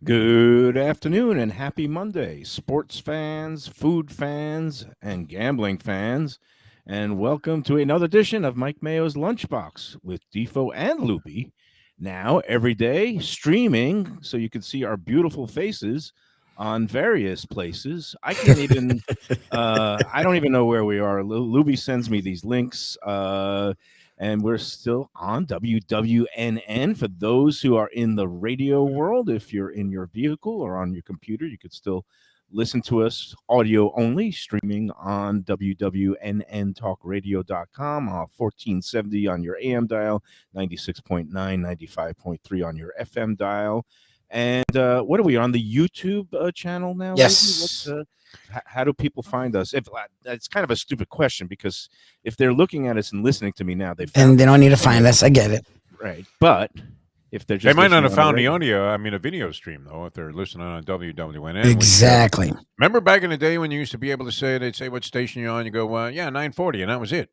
Good afternoon and happy Monday, sports fans, food fans, and gambling fans. And welcome to another edition of Mike Mayo's Lunchbox with Defo and Lubie. Now, every day, streaming so you can see our beautiful faces on various places. I can't even, I don't even know where we are. Lubie sends me these links. And we're still on WWNN. For those who are in the radio world, if you're in your vehicle or on your computer, you could still listen to us audio only, streaming on WWNNtalkradio.com, 1470 on your AM dial, 96.9, 95.3 on your FM dial. And what are we on the YouTube channel now? Yes. How do people find us? If it's kind of a stupid question because if they're looking at us and listening to me now, they don't need to find us. I get it. Right, but if they're just they might not have found the audio. I mean, a video stream though, if they're listening on WWNN. Exactly. Remember back in the day when you used to be able to say, they'd say what station you're on. You go, yeah, 940, and that was it.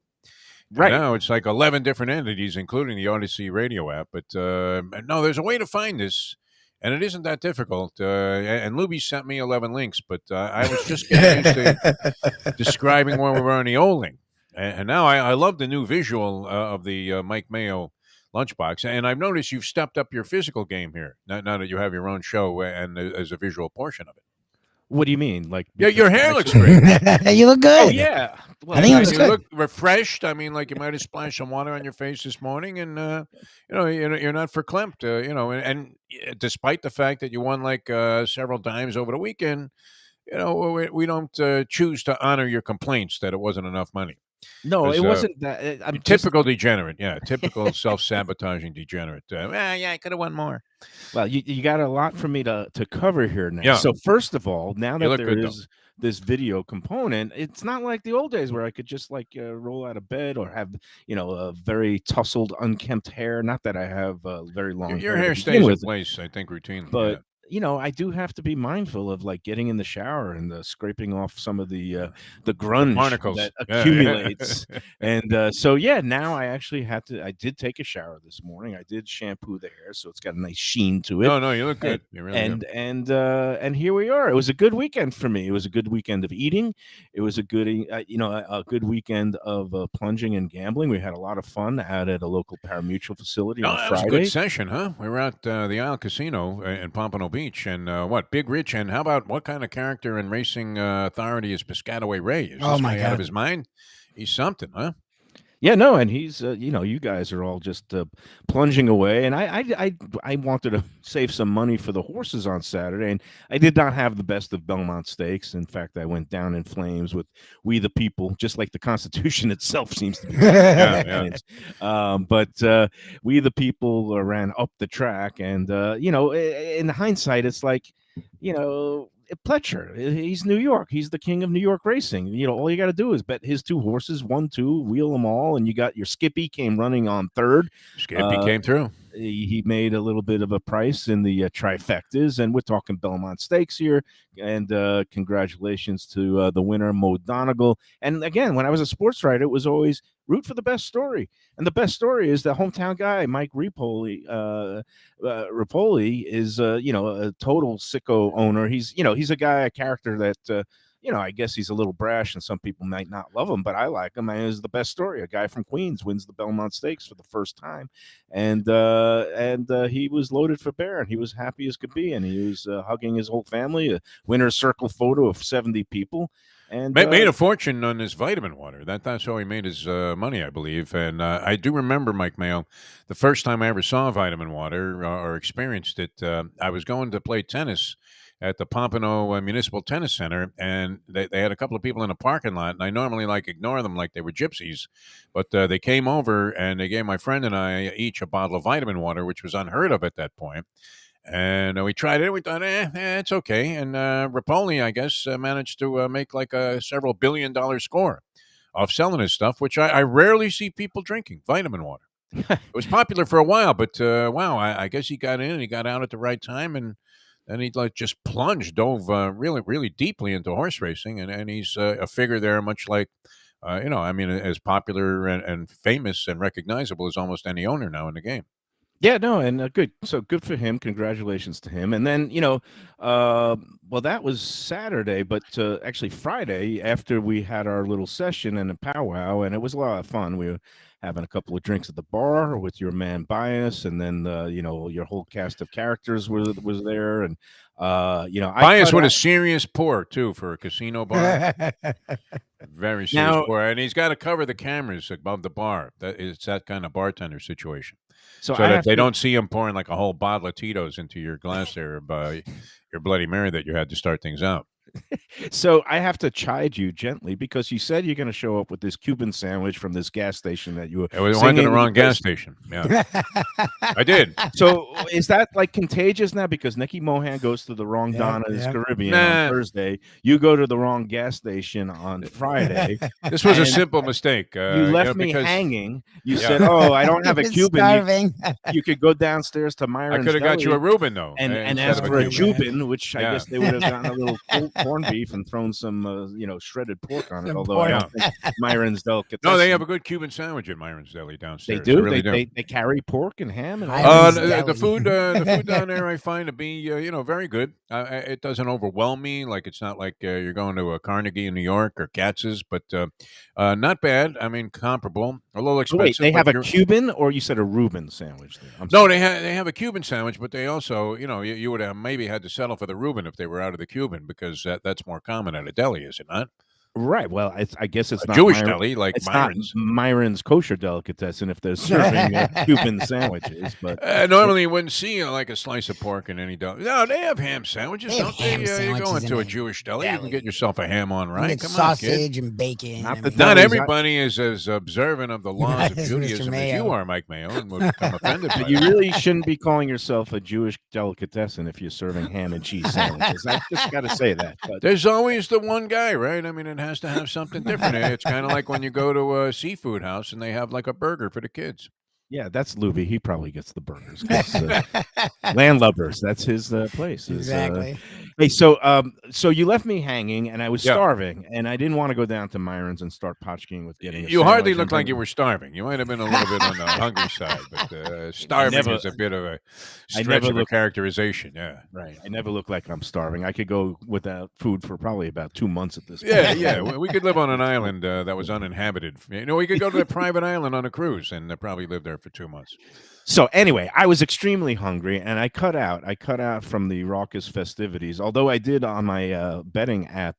Right. And now it's like 11 different entities, including the Odyssey radio app. But no, there's a way to find this. And it isn't that difficult. And Lubie sent me 11 links, but I was just getting used to describing where we were on the old link. And now I love the new visual of the Mike Mayo Lunchbox. And I've noticed you've stepped up your physical game here, now that you have your own show and as a visual portion of it. What do you mean? Like, yeah, your hair looks great. You look good. Oh, yeah. Well, I think it looks good. You look refreshed. I mean, like you might have splashed some water on your face this morning, and you're not verklempt. And despite the fact that you won like several dimes over the weekend, we don't choose to honor your complaints that it wasn't enough money. No, it wasn't that. I'm typical degenerate. Yeah, typical self-sabotaging degenerate. I could have won more. Well, you got a lot for me to cover here now. Yeah. So first of all, now that there good, is this video component, it's not like the old days where I could just like roll out of bed or have a very tousled, unkempt hair. Not that I have very long. Your hair stays in place, I think, routinely. But yeah. I do have to be mindful of like getting in the shower and scraping off some of the grunge particles that accumulates. And so now I actually I did take a shower this morning. I did shampoo the hair, so it's got a nice sheen to it. No, you look good. You really do. And here we are. It was a good weekend for me. It was a good weekend of eating. It was a good a good weekend of plunging and gambling. We had a lot of fun out at a local parimutuel facility on Friday. That was a good session, huh? We were at the Isle Casino in Pompano Beach. And Big Rich, and how about what kind of character and racing authority is Piscataway Ray? Is oh this my guy God. out of his mind? He's something, huh? Yeah, no, and he's you guys are all just plunging away, and I wanted to save some money for the horses on Saturday, and I did not have the best of Belmont stakes. In fact, I went down in flames with We the People, just like the Constitution itself seems to be. But We the People ran up the track, and in hindsight, it's like Pletcher, he's New York. He's the king of New York racing. All you got to do is bet his two horses, 1-2, wheel them all, and you got your Skippy came running on third. Skippy came through. He made a little bit of a price in the trifectas, and we're talking Belmont Stakes here. And congratulations to the winner, Mo Donegal. And again, when I was a sports writer, it was always root for the best story. And the best story is the hometown guy, Mike Rapoli. Rapoli is, a total sicko owner. He's a guy, a character that, I guess he's a little brash and some people might not love him, but I like him. And it's the best story. A guy from Queens wins the Belmont Stakes for the first time. And he was loaded for bear, and he was happy as could be. And he was hugging his whole family, a winner's circle photo of 70 people. And made a fortune on his vitamin water. That's how he made his money, I believe. And I do remember, Mike Mayo, the first time I ever saw vitamin water or experienced it, I was going to play tennis at the Pompano Municipal Tennis Center, and they had a couple of people in the parking lot, and I normally ignore them like they were gypsies, but they came over and they gave my friend and I each a bottle of vitamin water, which was unheard of at that point. And we tried it. We thought, it's okay. And Rapoli, I guess, managed to make like a several $billion score off selling his stuff, which I rarely see people drinking vitamin water. It was popular for a while, but wow, I guess he got in and he got out at the right time, and then he just dove really, really deeply into horse racing, and he's a figure there, much like as popular and famous and recognizable as almost any owner now in the game. Yeah, no, and good. So good for him. Congratulations to him. And then, well, that was Saturday, but actually Friday after we had our little session and a powwow, and it was a lot of fun. We were having a couple of drinks at the bar with your man Bias, and then your whole cast of characters was there, and I Bias cut with a out serious pour too for a casino bar. Very serious now. pour, and he's got to cover the cameras above the bar. It's that kind of bartender situation, So so I that have they to. don't see him pouring like a whole bottle of Tito's into your glass there by your Bloody Mary that you had to start things out. So I have to chide you gently because you said you're going to show up with this Cuban sandwich from this gas station that you were We went to the singing wrong gas because. station. Yeah, I did. So is that like contagious now? Because Nicky Mohan goes to the wrong Yep, Donna's yep. Caribbean on Nah, Thursday. You go to the wrong gas station on Friday, this was a and simple mistake. you left me Because hanging. You yeah, said, "Oh, I don't He have a was Cuban. starving. You could go downstairs to I Myron's could have got you a Deli Reuben though, and instead ask of a for a Cuban. Cuban, which I Yeah, guess they would have gotten a little corned beef and thrown some, shredded pork on it. Some Although I pork. don't think Myron's no, they delicatessen. have a good Cuban sandwich at Myron's Deli They downstairs. They do. really do. They carry pork and ham and all Myron's that. The Deli. food down there I find to be very good. It doesn't overwhelm me. Like it's not like you're going to a Carnegie in New York or Katz's, but not bad. I mean, comparable. A little So wait, expensive. they But have a you're Cuban, or you said a Reuben sandwich there? I'm no, sorry. they have a Cuban sandwich, but they also you would have maybe had to settle for the Reuben if they were out of the Cuban because that's more common at a deli, is it not? Right. Well, I guess A Jewish deli like It's not Myron's. Myron's kosher delicatessen if they're serving Cuban sandwiches, but Normally, you wouldn't see like a slice of pork in any deli. No, they have ham sandwiches, They have don't they? ham You go sandwiches into in a the Jewish deli, you can deli. get yourself a ham on You right. get Come on, kid. sausage and bacon. not I the mean, Not delis. everybody is as observant of the laws of Mr. Judaism as you Mayo. are, Mike Mayo, and would become offended by But you that. really shouldn't be calling yourself a Jewish delicatessen if you're serving ham and cheese sandwiches. I just got to say that. But There's always the one guy, right? I mean, it has to have something different. It's kind of like when you go to a seafood house and they have like a burger for the kids. yeah, that's Lubie. He probably gets the burgers. 'Cause, Landlubbers, that's his place. Exactly. Hey, so you left me hanging, and I was Yeah. starving, and I didn't want to go down to Myron's and start potchking with getting. You hardly sandwich look and like you were starving. You might have been a little bit on the hungry side, but starving never- is a bit of a I stretch never of a look- characterization. Yeah. Right. I never look like I'm starving. I could go without food for probably about 2 months at this point. Yeah, yeah. We could live on an island that was uninhabited. We could go to a private island on a cruise and probably live there for 2 months. So anyway, I was extremely hungry, and I cut out from the raucous festivities. Although I did on my betting app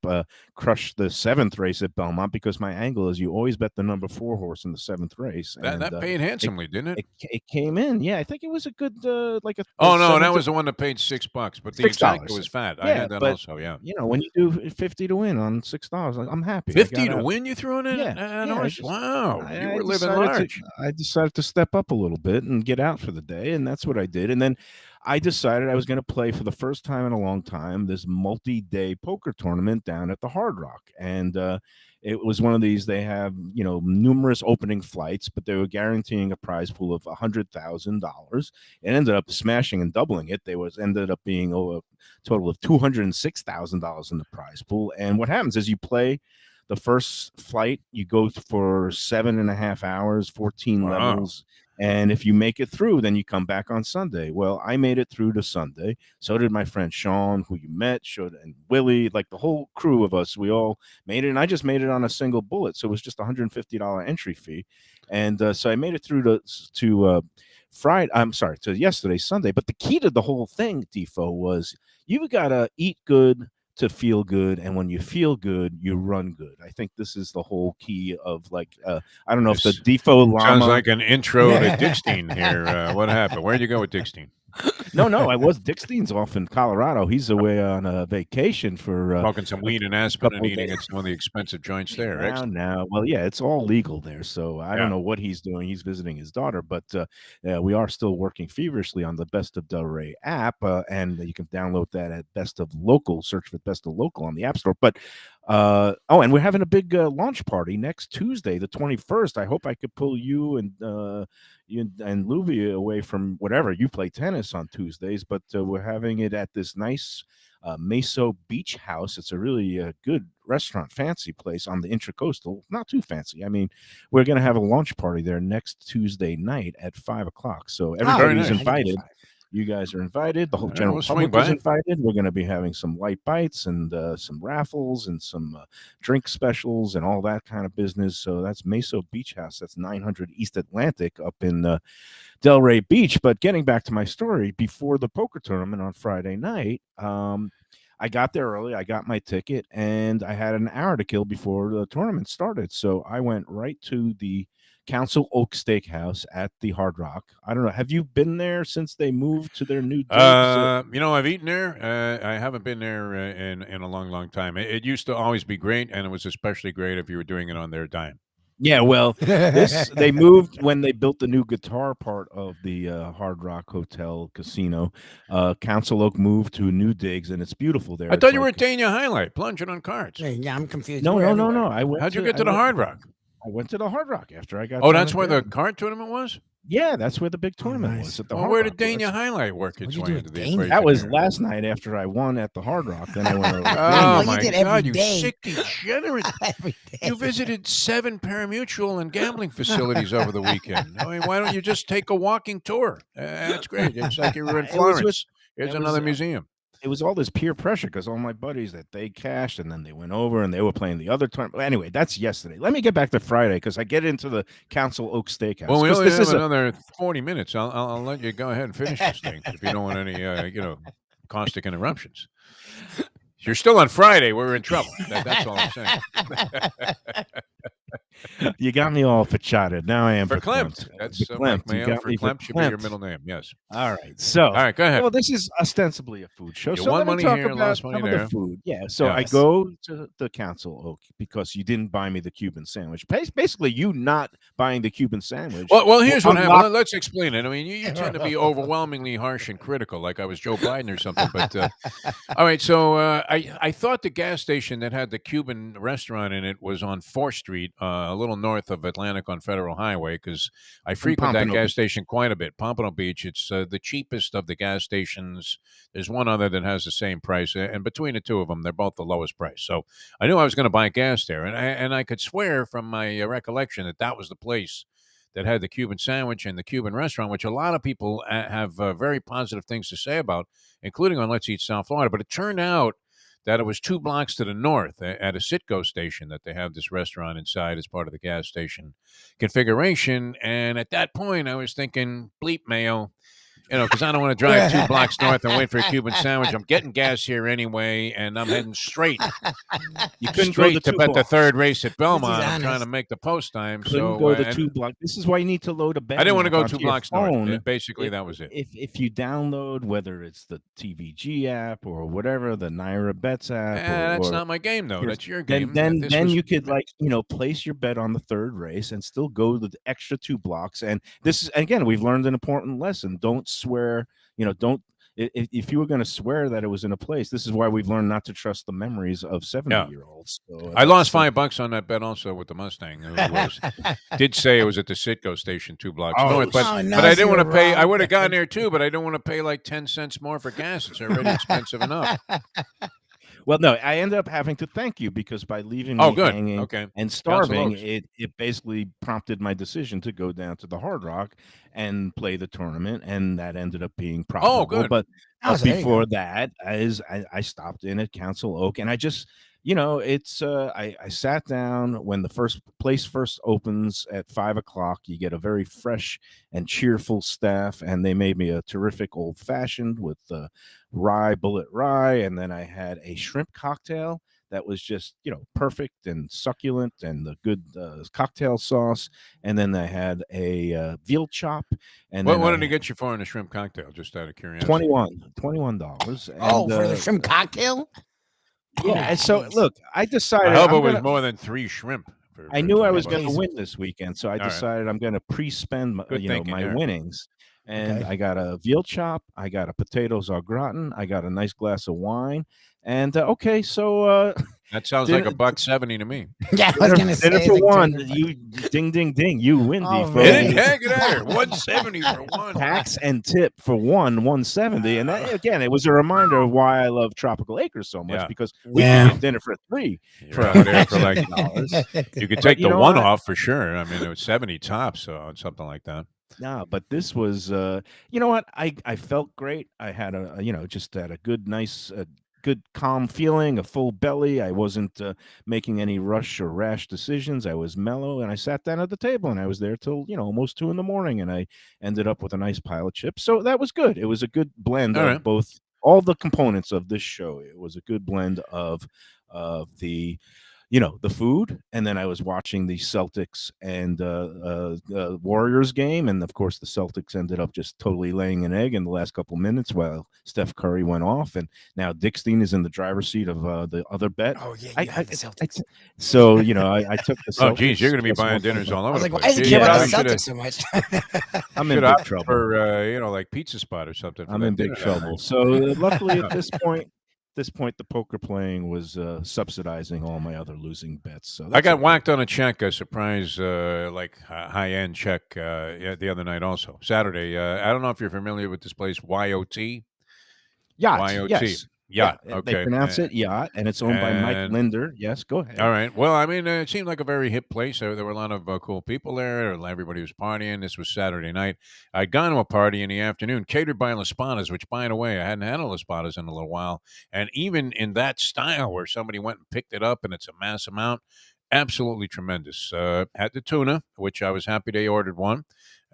crush the 7th race at Belmont because my angle is you always bet the number 4 horse in the 7th race. That paid handsomely, didn't it? It came in. Yeah, I think it was a good like a. Oh no, 7 that to was the one that paid $6, but the $6. exacta was fat. I Yeah, had that but also. Yeah, when you do 50 to win on $6, I'm happy. I 50 got to out. win. You threw in an Yeah, I horse. just- Wow, you were living decided large. I decided to step up a little bit and get out for the day, and that's what I did. And then I decided I was going to play for the first time in a long time this multi-day poker tournament down at the Hard Rock, and it was one of these. They have numerous opening flights, but they were guaranteeing a prize pool of $100,000. It ended up smashing and doubling it. Ended up being over a total of $206,000 in the prize pool. And what happens is you play the first flight, you go for 7.5 hours, 14 Wow. levels. And if you make it through, then you come back on Sunday. Well, I made it through to Sunday. So did my friend Sean, who you met, and Willie, like the whole crew of us. We all made it, and I just made it on a single bullet. So it was just a $150 entry fee. And so I made it through to Friday. I'm sorry, to yesterday, Sunday. But the key to the whole thing, Defo, was you've got to eat good to feel good, and when you feel good, you run good. I think this is the whole key of I don't know if the Defo llama Sounds like an intro to Dickstein here. What happened? Where'd you go with Dickstein? No, I was. Dick Steen's off in Colorado. He's away on a vacation for Smoking some weed in Aspen and couple eating days. at some of the expensive joints there. now. Excellent. Now, well, yeah, it's all legal there. So I Yeah. don't know what he's doing. He's visiting his daughter, but we are still working feverishly on the Best of Del Rey app, and you can download that at Best of Local. Search for Best of Local on the App Store. But and we're having a big launch party next Tuesday, the 21st. I hope I could pull you and Lubie away from whatever you play tennis on Tuesdays, but we're having it at this nice Meso Beach House. It's a really good restaurant, fancy place on the Intracoastal. Not too fancy. I mean, we're going to have a launch party there next Tuesday night at 5 o'clock. So everybody's nice. invited. You guys are invited. The whole general we'll swing public is by. invited. We're going to be having some light bites and some raffles and some drink specials and all that kind of business. So that's Meso Beach House. That's 900 East Atlantic up in Delray Beach. But getting back to my story, before the poker tournament on Friday night, I got there early. I got my ticket, and I had an hour to kill before the tournament started. So I went right to the Council Oak Steakhouse at the Hard Rock. I don't know. Have you been there since they moved to their new digs? I've eaten there. I haven't been there in a long, long time. It used to always be great, and it was especially great if you were doing it on their dime. Yeah, well, they moved when they built the new guitar part of the Hard Rock Hotel Casino. Council Oak moved to new digs, and it's beautiful there. I thought you were at Dania Highlight, plunging on cards. Yeah, I'm confused. No. We're everywhere. I went. How'd you get to the Hard Rock? I went to the Hard Rock after I got. Oh, done that's at where the Dania. card tournament was? Yeah, that's where the big tournament nice. was at the Well, Hard where Rock. did Dania Highlight work What'd its you way do into at the Dania? equation? That was here? last night after I won at the Hard Rock. Then I went over. to Oh, Dania. you my did every God, you day. sick degenerate. Every day. You visited 7 parimutuel and gambling facilities over the weekend. I mean, why don't you just take a walking tour? That's great. It's like you were in It was Florence. Here's it was, another museum. It was all this peer pressure because all my buddies that they cashed and then they went over and they were playing the other tournament. Anyway, that's yesterday. Let me get back to Friday because I get into the Council Oak Steakhouse. Well, we 'Cause only this have is a- another 40 minutes. I'll let you go ahead and finish this thing if you don't want any, caustic interruptions. You're still on Friday. We're in trouble. That's all I'm saying. You got me all fachatted. Now I am Verklempt. That's Mike Verklempt. You Mayo. got me Verklempt should be your verklempt. middle name. Yes. All right. So, All right, go ahead. well, this is ostensibly a food show. You So won let me money talk here, about lost money some of there. the food. Yeah. So I Yes. go to the Council Oak because you didn't buy me the Cuban sandwich. Basically, you not buying the Cuban sandwich. Well, here's what happened. unlocked- Let's explain it. I mean, you tend to be overwhelmingly harsh and critical, like I was Joe Biden or something. But all right, so I thought the gas station that had the Cuban restaurant in it was on 4th Street, a little north of Atlantic on Federal Highway, because I frequent that Pompano gas Beach. station quite a bit. Pompano Beach. It's the cheapest of the gas stations. There's one other that has the same price, and between the two of them, they're both the lowest price. So I knew I was going to buy gas there, and I could swear from my recollection that was the place that had the Cuban sandwich and the Cuban restaurant, which a lot of people have very positive things to say about, including on Let's Eat South Florida. But it turned out that it was 2 blocks to the north at a Citgo station that they have this restaurant inside as part of the gas station configuration. And at that point, I was thinking, bleep Mayo, because I don't want to drive 2 blocks north and wait for a Cuban sandwich. I'm getting gas here anyway, and I'm heading straight. You couldn't straight go to the bet the 2 third race at Belmont. I'm honest. trying to make the post time. Couldn't So go the and 2 block. This is why you need to load a bet. I didn't want to go onto 2 your blocks phone. north. Basically, that was it. If you download whether it's the TVG app or whatever, the Naira Bets app, That's or not my game, though. Yes. That's your game. then This then was- you could place your bet on the third race and still go the extra 2 blocks. And this is, again, we've learned an important lesson. Don't swear. Don't. If you were going to swear that it was in a place, this is why we've learned not to trust the memories of 70-year-olds. So I lost $5 on that bet also with the Mustang. Did say it was at the Citgo station 2 blocks Oh, north, but, no, but I so didn't want to you're pay. wrong. I would have gone there too, but I don't want to pay like 10 cents more for gas. It's already expensive enough. Well, no, I ended up having to thank you because by leaving Oh, me good. hanging Okay. and starving, Oaks. it basically prompted my decision to go down to the Hard Rock and play the tournament, and that ended up being profitable. good. But Oh, so there you before that, I stopped in at Council Oak, and I just, it's I sat down when the place first opens at 5 o'clock. You get a very fresh and cheerful staff, and they made me a terrific old fashioned with bullet rye, and then I had a shrimp cocktail that was just perfect and succulent, and the good cocktail sauce, and then I had a veal chop. And What then did he get you for in a shrimp cocktail? Just out of curiosity. $21. Oh, for the shrimp cocktail? Yeah. And so nice. look, I decided I hope I'm it was gonna- more than 3 shrimp. I knew I was going going to win this weekend, so I right. decided I'm going to pre-spend Good thinking my there. winnings. And Okay. I got a veal chop, I got a potatoes au gratin, I got a nice glass of wine, and okay, so That sounds like $1.70 to me. Yeah, I was gonna say dinner for like one. 200 You ding ding ding. You win, Oh, Defo. man. It heck there, 170 for one. Tax and tip for one, 170. And that, again, it was a reminder of why I love Tropical Acres so much, Yeah. because we Yeah. could get dinner for $3 You're for out there for like $60. you could But take you the know one what? off for sure. I mean, it was 70 tops on something like that. No, but this was, you know what? I felt great. I had just had a good, nice, good, calm feeling, a full belly. I wasn't making any rush or rash decisions. I was mellow, and I sat down at the table, and I was there till almost 2 a.m, and I ended up with a nice pile of chips. So that was good. It was a good blend All of right. both, all the components of this show. It was a good blend of the the food, and then I was watching the Celtics and Warriors game, and of course the Celtics ended up just totally laying an egg in the last couple minutes while Steph Curry went off, and now Dickstein is in the driver's seat of the other bet. Oh yeah, you had the Celtics. So I took the Celtics. Oh, geez, you're going to be plus buying 1.5. dinners all I over was the like, place. why does he Gee, care you about the probably Celtics so much? I'm in should big opt trouble. for like Pizza Spot or something. For I'm that in big dinner. trouble. So luckily at this point, the poker playing was subsidizing all my other losing bets. So I that's got okay. whacked on a check, a surprise, high-end check the other night also. Saturday. I don't know if you're familiar with this place, YOT. Yacht. YOT. Yes. Yacht. Yeah, they Okay. pronounce it yacht, and it's owned by Mike And Linder. Yes, go ahead. all right. Well, I mean, it seemed like a very hip place. There were a lot of cool people there. Everybody was partying. This was Saturday night. I'd gone to a party in the afternoon, catered by Las Patas, which, by the way, I hadn't had a Las Patas in a little while. And even in that style, where somebody went and picked it up, and it's a mass amount, absolutely tremendous. Had the tuna, which I was happy they ordered one,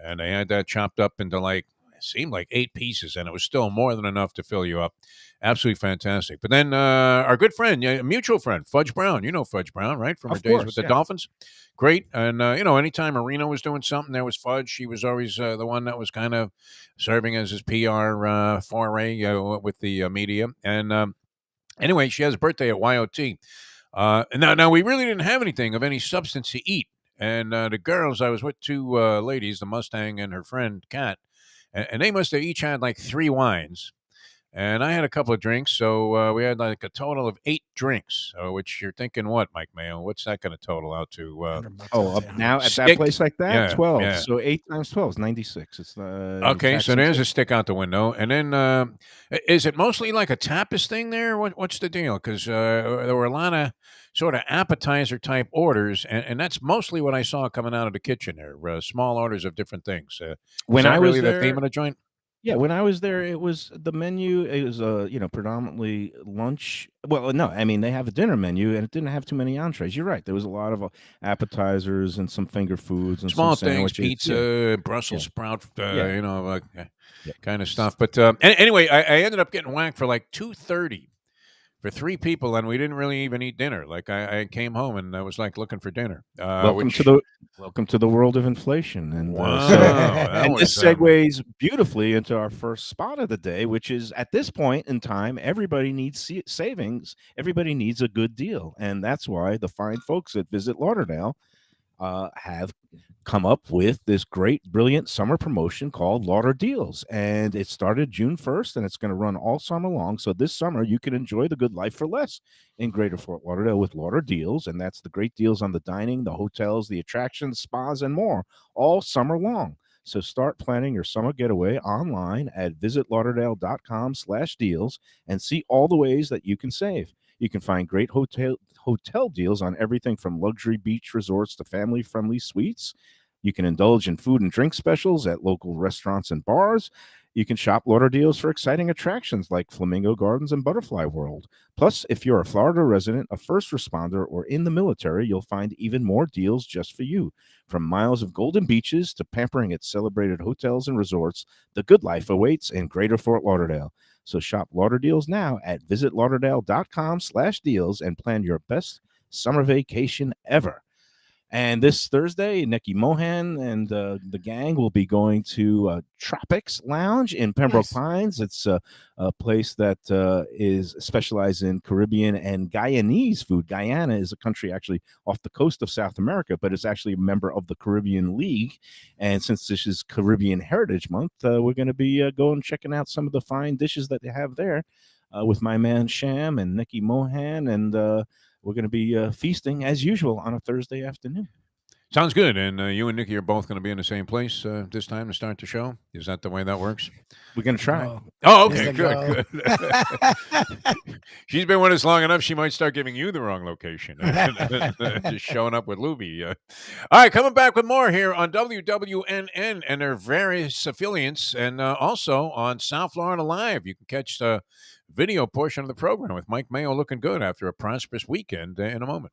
and they had that chopped up into it seemed like 8 pieces, and it was still more than enough to fill you up. Absolutely fantastic. But then our good friend, a mutual friend, Fudge Brown. You know Fudge Brown, right? From her Of days course, with the yeah. Dolphins. Great. And, anytime Marino was doing something, there was Fudge. She was always the one that was kind of serving as his PR foray with the media. And anyway, she has a birthday at YOT. And now we really didn't have anything of any substance to eat. And the girls, I was with 2 ladies, the Mustang and her friend Kat, and they must have each had like 3 wines. And I had a couple of drinks, so we had like a total of 8 drinks. Which you're thinking, what, Mike Mayo? What's that going to total out to? $100 Oh, I'd up say. now at that Stick. place like that, Yeah, 12. yeah. So 8 times 12 is 96. It's Okay, tax so and there's tip. a stick out the window, and then is it mostly like a tapas thing there? What's the deal? Because there were a lot of sort of appetizer type orders, and that's mostly what I saw coming out of the kitchen there. Small orders of different things. Is When that I really was the there, theme of the joint? yeah, when I was there, it was the menu. It was predominantly lunch. Well, no, I mean they have a dinner menu, and it didn't have too many entrees. You're right. There was a lot of appetizers and some finger foods and Small some things, sandwiches. pizza, Brussels Yeah. sprout, Yeah. Yeah. kind of stuff. But anyway, I ended up getting whacked for like $2.30 for 3 people, and we didn't really even eat dinner. Like I came home and I was like looking for dinner. Welcome to the world of inflation, and Wow, so that and was this segues beautifully into our first spot of the day, which is at this point in time, everybody needs savings. Everybody needs a good deal, and that's why the fine folks at Visit Lauderdale have come up with this great, brilliant summer promotion called Lauder Deals. And it started June 1st, and it's going to run all summer long. So this summer, you can enjoy the good life for less in Greater Fort Lauderdale with Lauder Deals. And that's the great deals on the dining, the hotels, the attractions, spas, and more all summer long. So start planning your summer getaway online at visitlauderdale.com/deals and see all the ways that you can save. You can find great hotel deals on everything from luxury beach resorts to family-friendly suites. You can indulge in food and drink specials at local restaurants and bars. You can shop Lauder Deals for exciting attractions like Flamingo Gardens and Butterfly World. Plus, if you're a Florida resident, a first responder, or in the military, you'll find even more deals just for you. From miles of golden beaches to pampering at celebrated hotels and resorts, the good life awaits in Greater Fort Lauderdale. So shop Lauder Deals now at visitlauderdale.com/deals and plan your best summer vacation ever. And this Thursday, Nikki Mohan and the gang will be going to Tropics Lounge in Pembroke Nice. Pines. It's a place that is specialized in Caribbean and Guyanese food. Guyana is a country actually off the coast of South America, but it's actually a member of the Caribbean League. And since this is Caribbean Heritage Month, we're going to be going checking out some of the fine dishes that they have there with my man Sham and Nikki Mohan and we're going to be feasting as usual on a Thursday afternoon. Sounds good. And you and Nikki are both going to be in the same place this time to start the show. Is that the way that works? We're going to try. Go. Oh, Is okay, the good, good. She's been with us long enough. She might start giving you the wrong location. Just showing up with Lubie. All right, coming back with more here on WWNN and their various affiliates, and also on South Florida Live. You can catch the video portion of the program with Mike Mayo looking good after a prosperous weekend in a moment.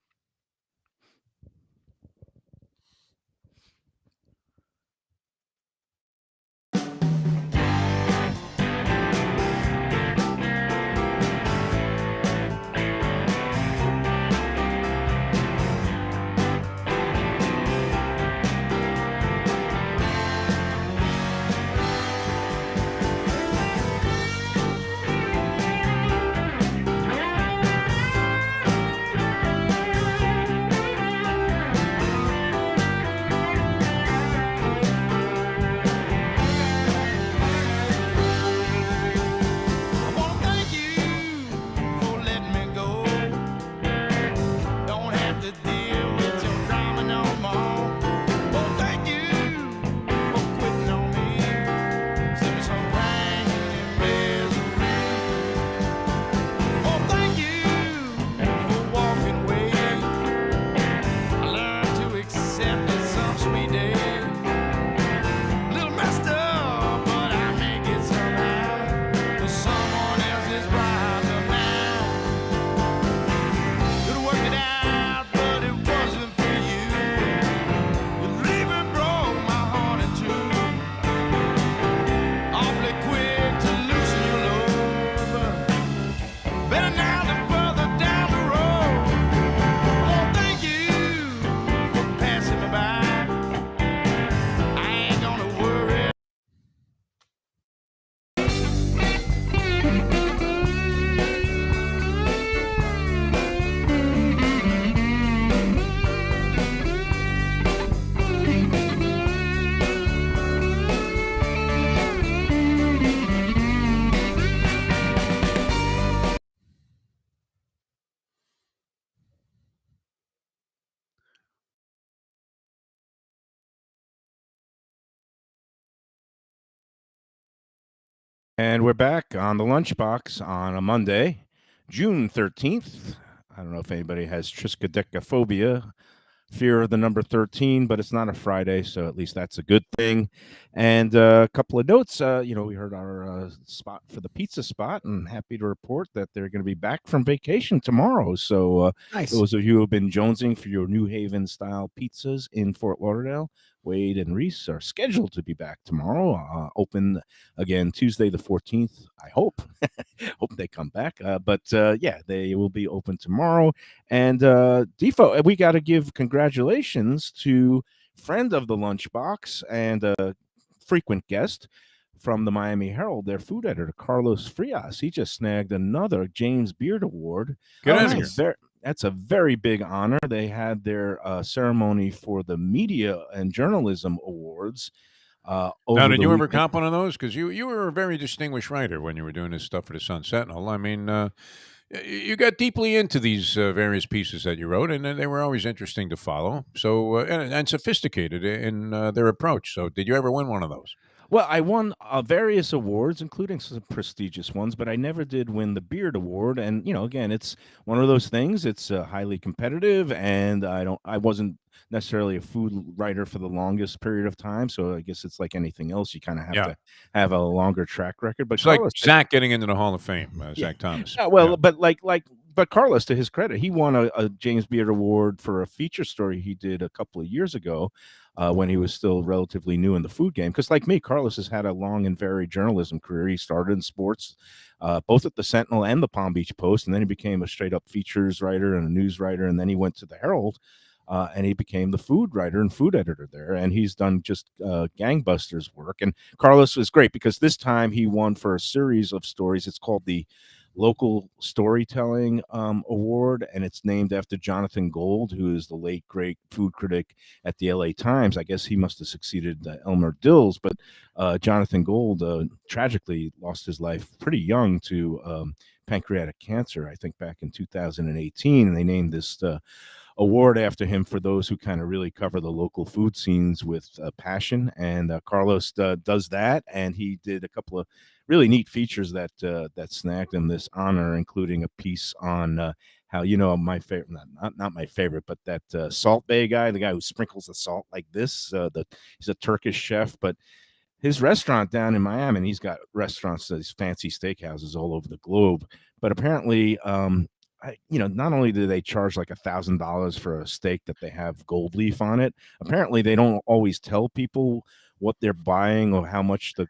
And we're back on the Lunchbox on a Monday, June 13th. I don't know if anybody has triskaidekaphobia, fear of the number 13, but it's not a Friday, so at least that's a good thing. And a couple of notes. We heard our spot for the pizza spot, and happy to report that they're going to be back from vacation tomorrow. So Nice. those of you who have been jonesing for your New Haven-style pizzas in Fort Lauderdale, Wade and Reese are scheduled to be back tomorrow. Open again Tuesday the 14th, I hope. Hope they come back. But they will be open tomorrow. And Defo, we got to give congratulations to friend of the Lunchbox and a frequent guest from the Miami Herald, their food editor, Carlos Frias. He just snagged another James Beard Award. Get out of here. That's a very big honor. They had their ceremony for the Media and Journalism Awards. Now, did you ever cop one of those? Because you were a very distinguished writer when you were doing this stuff for the Sun Sentinel. I mean, you got deeply into these various pieces that you wrote, and they were always interesting to follow. So and sophisticated in their approach. So, did you ever win one of those? Well, I won various awards, including some prestigious ones, but I never did win the Beard Award. And again, it's one of those things. It's highly competitive, and I wasn't necessarily a food writer for the longest period of time, so I guess it's like anything else. You kind of have to have a longer track record. But it's Carlos, like Zach getting into the Hall of Fame, Zach Thomas. But Carlos, to his credit, he won a James Beard Award for a feature story he did a couple of years ago. When he was still relatively new in the food game. Because like me, Carlos has had a long and varied journalism career. He started in sports, both at the Sentinel and the Palm Beach Post, and then he became a straight-up features writer and a news writer, and then he went to the Herald, and he became the food writer and food editor there, and he's done just gangbusters work. And Carlos was great because this time he won for a series of stories. It's called the local storytelling award, and it's named after Jonathan Gold, who is the late great food critic at the LA Times. I guess he must have succeeded Elmer Dills, but Jonathan Gold tragically lost his life pretty young to pancreatic cancer, I think back in 2018, and they named this award after him for those who kind of really cover the local food scenes with passion. And Carlos does that, and he did a couple of really neat features that that snagged him this honor, including a piece on how, my favorite, not my favorite, but that Salt Bay guy, the guy who sprinkles the salt like this. He's a Turkish chef, but his restaurant down in Miami, and he's got restaurants, these fancy steakhouses all over the globe. But apparently, not only do they charge like $1,000 for a steak that they have gold leaf on it, apparently they don't always tell people what they're buying or how much the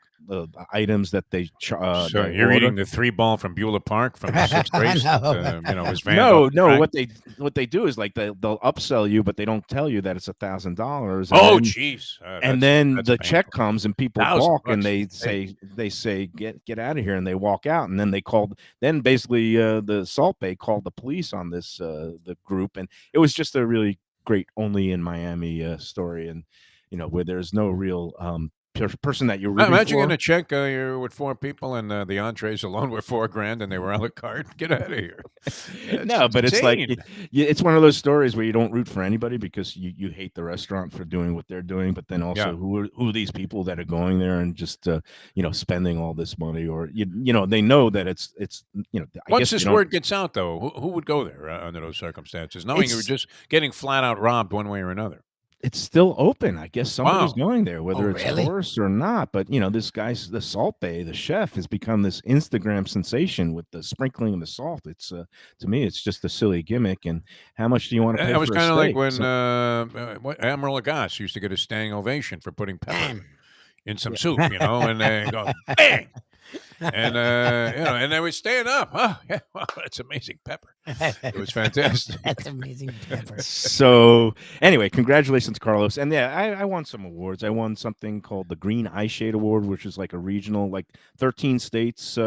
items that they So they you're order. eating the 3-ball from Beulah Park from the sixth race? No. Was Van No, Gogh, right? what they do is like they'll upsell you, but they don't tell you that it's $1,000. Oh, jeez. And then that's the check painful. comes and people $1,000 balk and bucks. they say get out of here, and they walk out, and then then basically the Salt Bay called the police on this the group, and it was just a really great only in Miami story, and where there's no real person that you're rooting Imagine for. getting a check. You're with 4 people, and the entrees alone were $4,000, and they were a la carte. Get out of here. That's No, but it's like insane. it's one of those stories where you don't root for anybody because you hate the restaurant for doing what they're doing, but then also Yeah. who are these people that are going there and just spending all this money, or they know that it's I Once guess this they don't. word gets out, though, who would go there under those circumstances, knowing you were It's just getting flat out robbed one way or another? it's still open. I guess somebody's Wow. going there, whether Oh, it's really? tourists or not. But this guy's the Salt Bay, the chef, has become this Instagram sensation with the sprinkling of the salt. It's to me, it's just a silly gimmick. And how much do you want to pay That was for a kind of like steak? when Admiral Lagasse used to get a standing ovation for putting pepper Bam. in some soup, and they go bang, and and they would stand up. Oh, yeah, wow, that's amazing pepper. It was fantastic. That's amazing pepper. So anyway, congratulations, Carlos. And yeah, I won some awards. I won something called the Green Eye Shade Award, which is like a regional, like 13 states.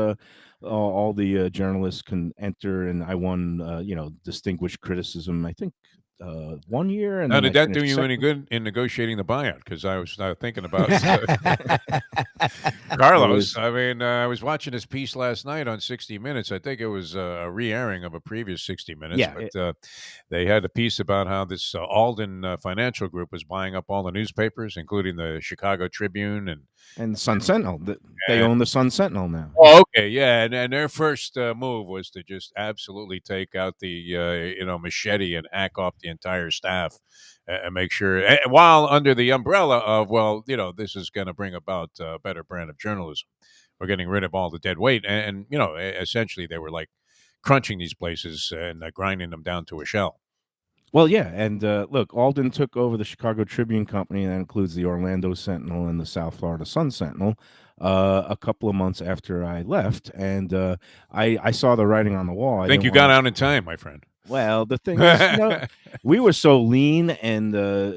All the journalists can enter, and I won, distinguished criticism. I think 1 year, and Now, then did I that do finished you any second. good in negotiating the buyout? Because I was thinking about It Carlos. was I mean, I was watching his piece last night on 60 Minutes. I think it was a re-airing of a previous 60 Minutes, yeah, but they had a piece about how this Alden Financial Group was buying up all the newspapers, including the Chicago Tribune and Sun Sentinel. They and own the Sun Sentinel now. oh, okay, yeah, and their first move was to just absolutely take out the machete and hack off the entire staff and make sure, while under the umbrella of this is going to bring about a better brand of journalism. We're getting rid of all the dead weight, and essentially they were like crunching these places and grinding them down to a shell. Well, yeah, and look, Alden took over the Chicago Tribune Company, and that includes the Orlando Sentinel and the South Florida Sun Sentinel. A couple of months after I left, and I saw the writing on the wall. I think you got out in time, my friend. Well, the thing is, we were so lean and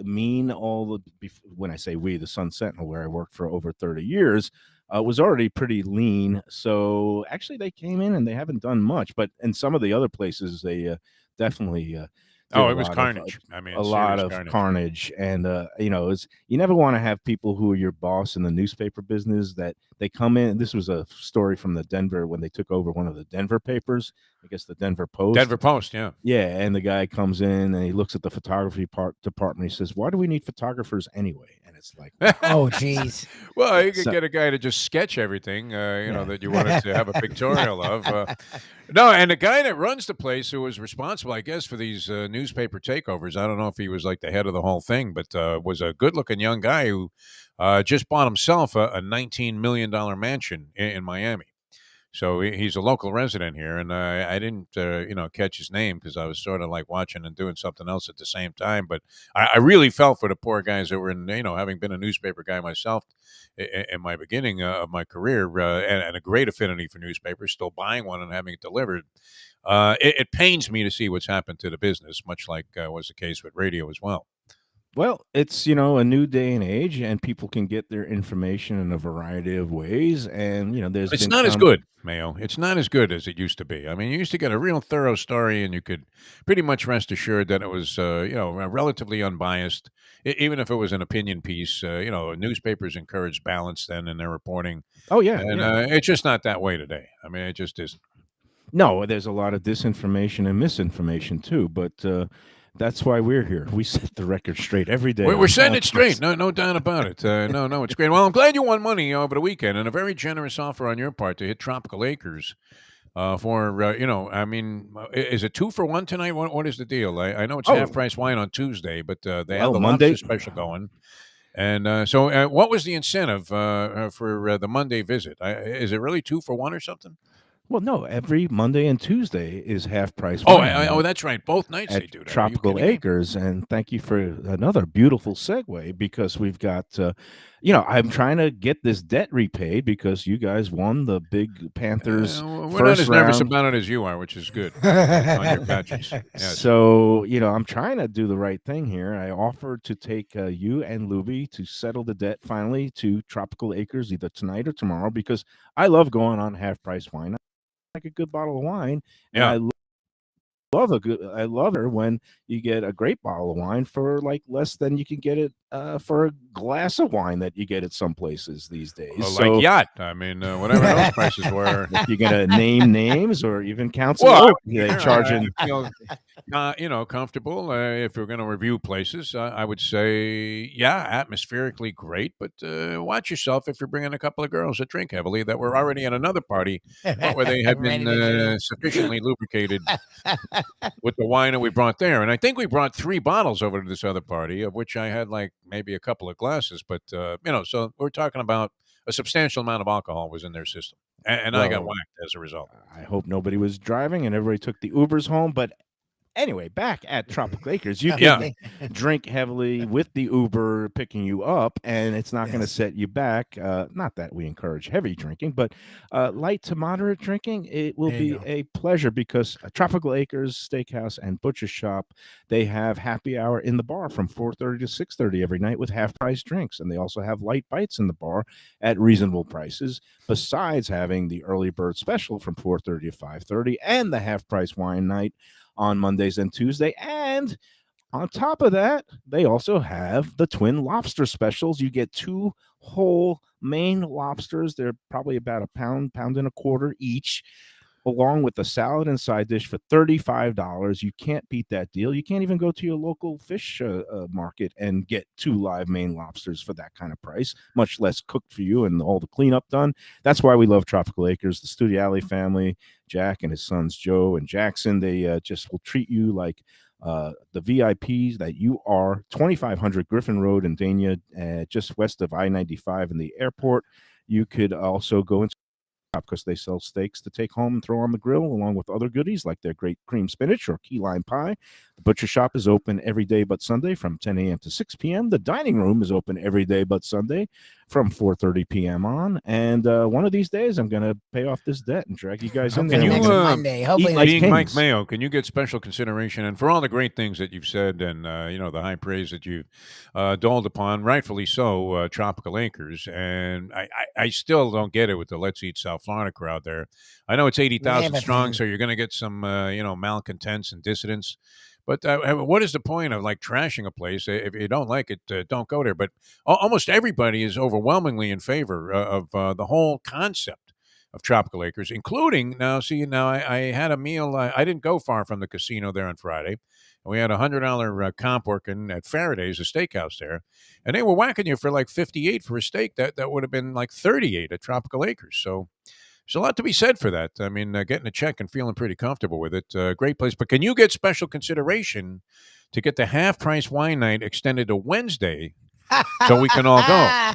mean. When I say we, the Sun Sentinel, where I worked for over 30 years, was already pretty lean. So actually, they came in and they haven't done much. But in some of the other places, they definitely did It was carnage. I mean, a lot serious of carnage. And you never want to have people who are your boss in the newspaper business that they come in. This was a story from the Denver when they took over one of the Denver papers. I guess the Denver Post. Denver Post, yeah. Yeah, and the guy comes in and he looks at the photography department. He says, "Why do we need photographers anyway?" And it's like, Oh, jeez. Well, you could So- get a guy to just sketch everything, that you wanted to have a pictorial of. No, and the guy that runs the place, who was responsible, I guess, for these newspaper takeovers, I don't know if he was like the head of the whole thing, but was a good-looking young guy who just bought himself a $19 million mansion in Miami. So he's a local resident here, and I didn't, catch his name because I was sort of like watching and doing something else at the same time. But I really felt for the poor guys that were in, having been a newspaper guy myself in my beginning of my career, and a great affinity for newspapers, still buying one and having it delivered. It pains me to see what's happened to the business, much like was the case with radio as well. Well, it's a new day and age, and people can get their information in a variety of ways. And there's It's been not as some. good, Mayo. It's not as good as it used to be. I mean, you used to get a real thorough story, and you could pretty much rest assured that it was, relatively unbiased, even if it was an opinion piece. Newspapers encouraged balance then in their reporting, Oh yeah, and yeah. it's just not that way today. I mean, it just isn't. No, there's a lot of disinformation and misinformation too, but that's why we're here. We set the record straight every day We're on setting all it straight. fronts. No doubt about it. No, it's great. Well, I'm glad you won money over the weekend, and a very generous offer on your part to hit Tropical Acres. I mean, is it 2 for 1 tonight? What is the deal? I know it's half Oh, price wine on Tuesday, but they have well, the lobster Monday. special going. And what was the incentive for the Monday visit? Is it really 2 for 1 or something? Well, no, every Monday and Tuesday is half price Oh, wine night that's right. Both nights at they do that. Are you Tropical kidding me? Acres. And thank you for another beautiful segue because we've got, I'm trying to get this debt repaid because you guys won the big Panthers We're not first as nervous round. about it as you are, which is good on your patches. Yes. So, I'm trying to do the right thing here. I offered to take you and Lubie to settle the debt finally to Tropical Acres either tonight or tomorrow because I love going on half price wine. I like a good bottle of wine, and Yeah. I love her when you get a great bottle of wine for like less than you can get it for a glass of wine that you get at some places these days. Like So yacht. I mean, whatever those prices were. if you're gonna name names or even Council Well, Oak, sure, they charging. I feel comfortable. If you're going to review places, I would say, yeah, atmospherically great, but watch yourself if you're bringing a couple of girls that drink heavily that were already at another party, where they had been Ready to drink. sufficiently lubricated with the wine that we brought there. And I think we brought 3 bottles over to this other party, of which I had like maybe a couple of glasses. But so we're talking about a substantial amount of alcohol was in their system, and I got Well, whacked as a result. I hope nobody was driving and everybody took the Ubers home. But anyway, back at Tropical Acres, you Yeah. can drink heavily with the Uber picking you up, and it's not going to Yes. set you back. Not that we encourage heavy drinking, but light to moderate drinking, it will There you be go. a pleasure because Tropical Acres Steakhouse and Butcher Shop, they have happy hour in the bar from 4:30 to 6:30 every night with half price drinks, and they also have light bites in the bar at reasonable prices. Besides having the early bird special from 4:30 to 5:30 and the half price wine night on Mondays and Tuesday. And on top of that, they also have the twin lobster specials. You get 2 whole Maine lobsters. They're probably about a pound, pound and a quarter each, along with a salad and side dish for $35. You can't beat that deal. You can't even go to your local fish market and get 2 live Maine lobsters for that kind of price, much less cooked for you and all the cleanup done. That's why we love Tropical Acres. The Studiali family, Jack and his sons Joe and Jackson, they just will treat you like the VIPs that you are. 2500 Griffin Road in Dania, just west of I-95 in the airport. You could also go into because they sell steaks to take home and throw on the grill along with other goodies like their great cream spinach or key lime pie. The butcher shop is open every day but Sunday from 10 a.m. to 6 p.m. The dining room is open every day but Sunday from 4:30 p.m. on. And one of these days, I'm going to pay off this debt and drag you guys in Hopefully there. Can next you, Monday. Hopefully like next being Mike kings. Mayo, can you get special consideration and for all the great things that you've said and the high praise that you've doled upon, rightfully so, Tropical Acres, and I still don't get it with the Let's Eat South Florida crowd there. I know it's 80,000 Never strong, thing. so you're going to get some malcontents and dissidents. But what is the point of like trashing a place if you don't like it? Don't go there. But almost everybody is overwhelmingly in favor of the whole concept of Tropical Acres, including now. See, now I had a meal. I didn't go far from the casino there on Friday. We had $100 comp working at Faraday's, a steakhouse there, and they were whacking you for like 58 for a steak that would have been like 38 at Tropical Acres. So there's a lot to be said for that. I mean, getting a check and feeling pretty comfortable with it. Great place. But can you get special consideration to get the half price wine night extended to Wednesday so we can all go?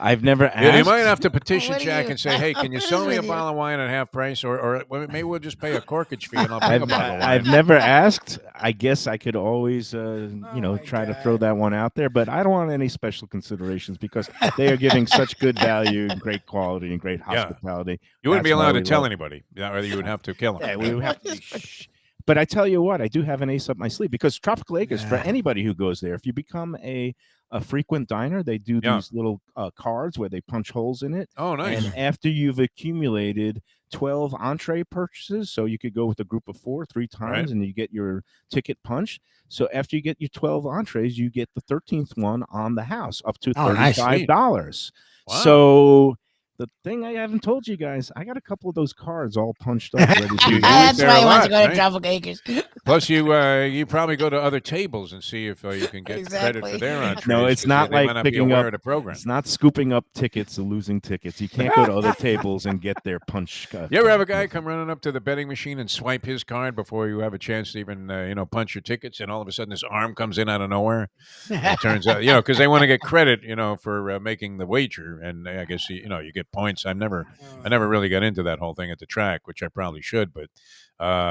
I've never You might asked. have to petition What are Jack you- and say, "Hey, can you what sell is me a with you? bottle of wine at half price, or maybe we'll just pay a corkage fee and I'll bring a bottle of wine." I've never asked. I guess I could always, my try to throw God. that one out there, but I don't want any special considerations because they are giving such good value and great quality and great Yeah. hospitality. You wouldn't be That's why allowed to we tell love. anybody. Yeah, or you would have to kill Yeah, them. we would have to. Shh. but I tell you what, I do have an ace up my sleeve because Tropical Acres, for Yeah. anybody who goes there, if you become a frequent diner, they do Yeah. these little cards where they punch holes in it. Oh, nice. And after you've accumulated 12 entree purchases, so you could go with a group of 4 3 times Right. and you get your ticket punched. So after you get your 12 entrees, you get the 13th one on the house up to Oh, nice. $35. Wow. So the thing I haven't told you guys, I got a couple of those cards all punched up, ready to You go. eat That's there why a he wants lot, to go to right? Tropical Acres. Plus, you probably go to other tables and see if you can get credit Exactly. for their entrees. No, it's 'cause not they like might not be picking aware up. of the program. It's not scooping up tickets and losing tickets. You can't go to other tables and get their punch. You ever have a guy come running up to the betting machine and swipe his card before you have a chance to even punch your tickets, and all of a sudden his arm comes in out of nowhere? It turns out, because they want to get credit, for making the wager, and I guess you get points. I never really got into that whole thing at the track, which I probably should, but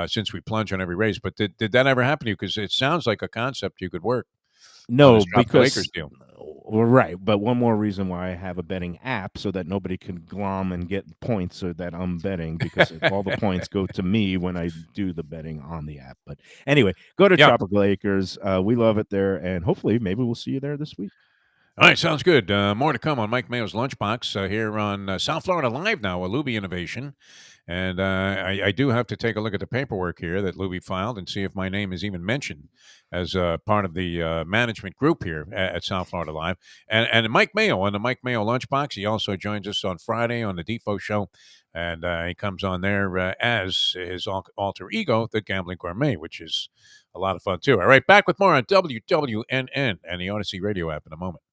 since we plunge on every race. But did that ever happen to you? Because it sounds like a concept you could work on No, this Tropical Acres because deal. well, right. But one more reason why I have a betting app so that nobody can glom and get points so that I'm betting because all the points go to me when I do the betting on the app. But anyway, go to Yeah. Tropical Acres. We love it there, and hopefully, maybe we'll see you there this week. All right, sounds good. More to come on Mike Mayo's Lunchbox here on South Florida Live now, a Lubie innovation. And I do have to take a look at the paperwork here that Lubie filed and see if my name is even mentioned as part of the management group here at South Florida Live. And Mike Mayo on the Mike Mayo Lunchbox. He also joins us on Friday on the Defo show. And he comes on there as his alter ego, the Gambling Gourmet, which is a lot of fun, too. All right, back with more on WWNN and the Odyssey radio app in a moment.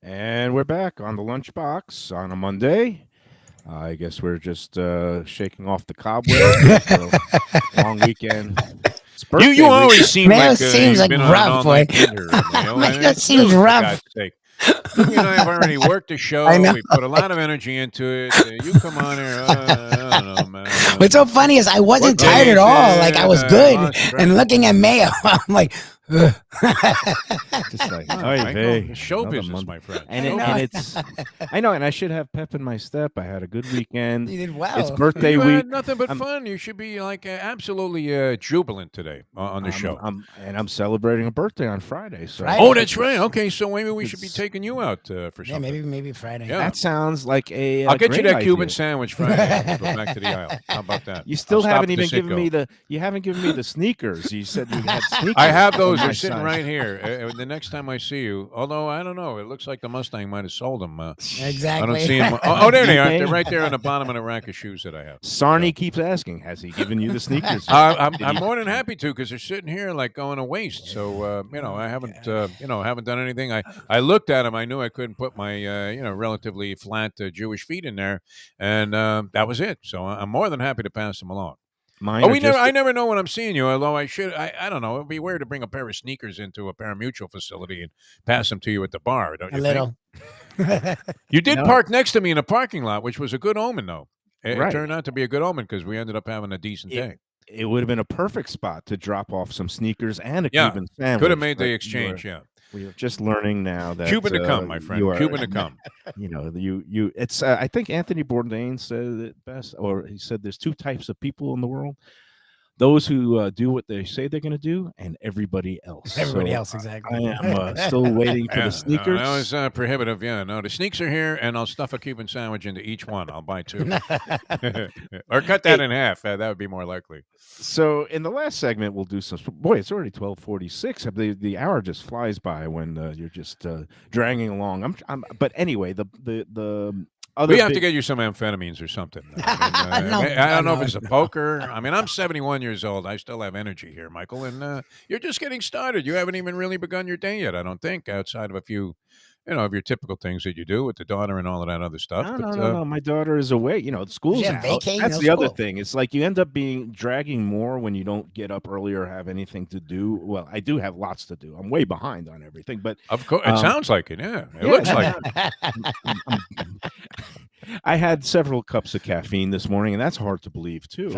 And we're back on the Lunchbox on a Monday. I guess we're just shaking off the cobwebs after a long weekend. It's You birthday week. always seem Mayo like seems you've like been on an rough, boy. all-night bender, Mayo. Mayo It's seems food, for rough. God's sake. Lubie and I have already worked the I show. know. We put a lot of energy into it. You come on here. I don't know, man. What's so funny is I wasn't What day tired at is all. Like I it? was I good. lost track. And looking at Mayo, I'm like, ugh. Just like, Come on, oy Michael. vey, It's show another business, month. my friend. And, I it, know. and it's, I know, and I should have pep in my step. I had a good weekend. You did well. It's birthday You week. had nothing but I'm- fun. You should be like absolutely jubilant today on the show. I'm celebrating a birthday on Friday. So Friday? Oh, that's right. Okay, so maybe we should be It's- taking you out for Yeah, something. maybe Friday. Yeah. that sounds like a. I'll get you great that Cuban idea. sandwich Friday. We'll go back to the aisle. How about that? You still I'll stop haven't at the even given Citgo. me the. You haven't given me the sneakers. You said you had sneakers. I have for those. my They're sitting size. right here. The next time I see you, although I don't know, it looks like the Mustang might have sold them. I Exactly. don't see them. Oh, there they are. eBay? They're right there on the bottom of the rack of shoes that I have. Sarnie keeps asking, has he given you the sneakers? I'm more than happy to because they're sitting here like going to waste. So I haven't haven't done anything. I looked at them. I knew I couldn't put my relatively flat Jewish feet in there, and that was it. So I'm more than happy to pass them along. Mine Oh, are just I never know when I'm seeing you. Although I don't know. It'd be weird to bring a pair of sneakers into a parimutuel facility and pass them to you at the bar. Don't you A think? little. You did No. park next to me in a parking lot, which was a good omen, though. It Right. turned out to be a good omen because we ended up having a decent day. It would have been a perfect spot to drop off some sneakers and a Yeah, Cuban sandwich. Could have made but the exchange. We are just learning now that Cuban to come, my friend. you are- Cuban to come. You know, you. It's. I think Anthony Bourdain said it best, or he said there's two types of people in the world: those who do what they say they're going to do, and everybody else. Everybody So else, exactly. I am still waiting for Yeah, the sneakers. that was prohibitive. Yeah, no, the sneaks are here, and I'll stuff a Cuban sandwich into each one. I'll buy two, or cut that in half. That would be more likely. So in the last segment, we'll do some. Boy, it's already 12:46. The hour just flies by when you're just dragging along. But anyway, the other We have to big- get you some amphetamines or something. I No, don't know no. if it's a poker. I mean, I'm 71 years old. I still have energy here, Michael, and you're just getting started. You haven't even really begun your day yet, I don't think, outside of a few, of your typical things that you do with the daughter and all of that other stuff. No. My daughter is away. You know, school's Yeah, out. vacay, That's no the other school. thing. It's like you end up being dragging more when you don't get up early or have anything to do. Well, I do have lots to do. I'm way behind on everything, but Of course, it sounds like it. Yeah, it yeah, looks no, like it. I had several cups of caffeine this morning, and that's hard to believe too.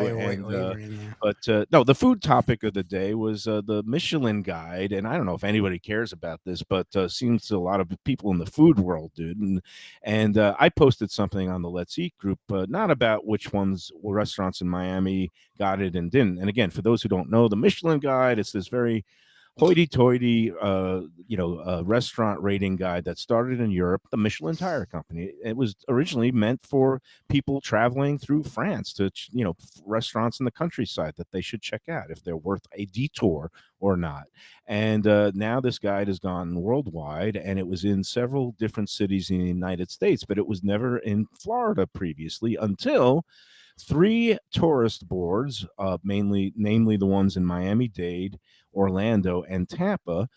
But no, the food topic of the day was the Michelin Guide, and I don't know if anybody cares about this, but seems to a lot of people in the food world, dude. And I posted something on the Let's Eat group, not about which restaurants in Miami got it and didn't. And again, for those who don't know, the Michelin Guide, it's this very hoity-toity, restaurant rating guide that started in Europe, the Michelin Tire Company. It was originally meant for people traveling through France to, restaurants in the countryside that they should check out if they're worth a detour or not. And now this guide has gone worldwide, and it was in several different cities in the United States, but it was never in Florida previously until 3 tourist boards, namely the ones in Miami-Dade, Orlando, and Tampa,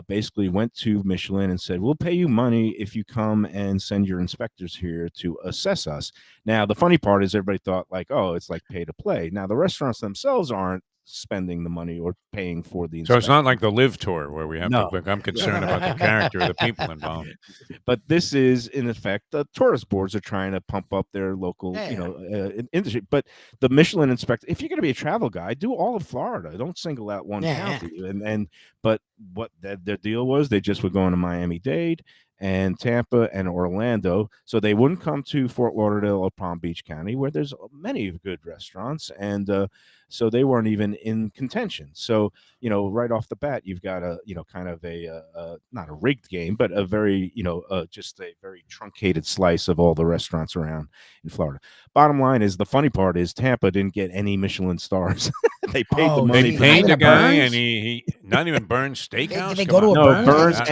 basically went to Michelin and said, we'll pay you money if you come and send your inspectors here to assess us. Now, the funny part is everybody thought like, oh, it's like pay to play. Now, the restaurants themselves aren't spending the money or paying for the So it's inspection. not like the Live Tour where we have No. to. I'm concerned about the character of the people involved. But this is, in effect, the tourist boards are trying to pump up their local, industry. But the Michelin inspector, if you're going to be a travel guide, do all of Florida. Don't single out one county. But what their deal was, they just were going to Miami-Dade and Tampa and Orlando, so they wouldn't come to Fort Lauderdale or Palm Beach County, where there's many good restaurants, and so they weren't even in contention. So right off the bat, you've got a kind of a not a rigged game, but a very just a very truncated slice of all the restaurants around in Florida. Bottom line is, the funny part is Tampa didn't get any Michelin stars. They paid the money. They paid the guy, Burns? and he not even Burns Steakhouse. Did they Come go to on. a No, Burns? Burns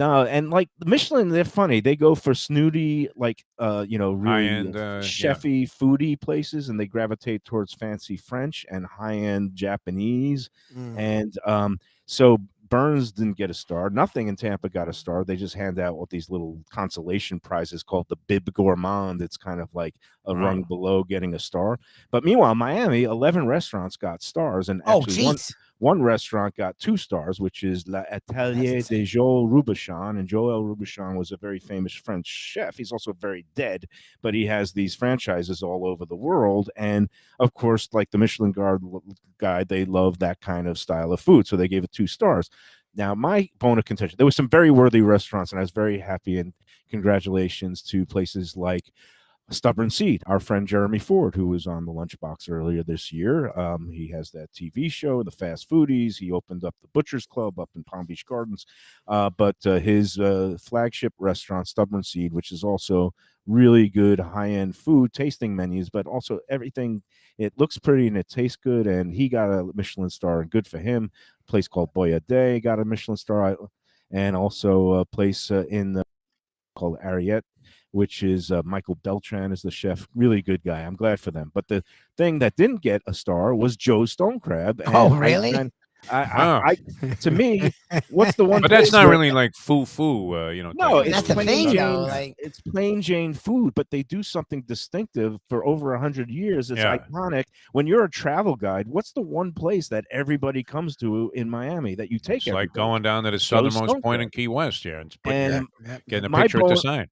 and like Michelin, they're funny. They go for snooty, like really High-end, chefy, foodie places, and they gravitate towards fancy French and high-end Japanese. Mm. And so Burns didn't get a star. Nothing in Tampa got a star. They just hand out what these little consolation prizes called the Bib Gourmand. It's kind of like a rung below getting a star. But meanwhile, Miami, 11 restaurants got stars, and Oh, actually jeez. one restaurant got 2 stars, which is La Atelier de Joël Robuchon. And Joël Robuchon was a very famous French chef. He's also very dead, but he has these franchises all over the world. And of course, like the Michelin Guide, they love that kind of style of food. So they gave it 2 stars. Now, my bone of contention, there were some very worthy restaurants, and I was very happy. And congratulations to places like Stubborn Seed, our friend Jeremy Ford, who was on the Lunchbox earlier this year. He has that TV show, The Fast Foodies. He opened up the Butcher's Club up in Palm Beach Gardens. But his flagship restaurant, Stubborn Seed, which is also really good high-end food tasting menus, but also everything, it looks pretty and it tastes good. And he got a Michelin star, and good for him. A place called Boyardee got a Michelin star, and also a place called Ariette, which is Michael Beltran is the chef. Really good guy. I'm glad for them. But the thing that didn't get a star was Joe Stone Crab. And Oh, really? To me, what's the one? But that's place not where- really like foo, No, type it's of That's the food. thing, plain Joe. Jane. Like, It's plain Jane food, but they do something distinctive for over 100 years. It's Yeah. iconic. When you're a travel guide, what's the one place that everybody comes to in Miami that you take It's like everybody? going down to the Joe's southernmost Stone point Crab. in Key West, and And getting a my picture at the bone- sign.